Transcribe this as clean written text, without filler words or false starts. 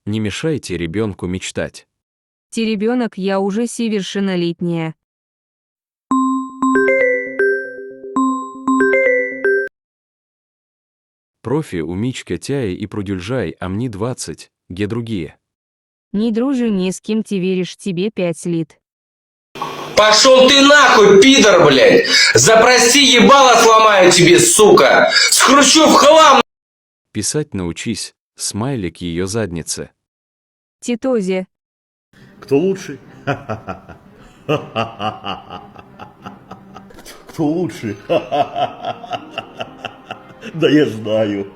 Не мешайте ребенку мечтать. Теребенок, я уже совершеннолетняя. Профи у Мичка Тяи и Продюльжай, а мне 20, где другие? Не дружу ни с кем, ты веришь, тебе 5 лет. Пошел ты нахуй, пидор, блядь! Запроси, ебало сломаю тебе, сука! Скручу в хлам! Писать научись, смайлик ее задницы. Титозе. Кто лучший? Кто лучший? Да я знаю.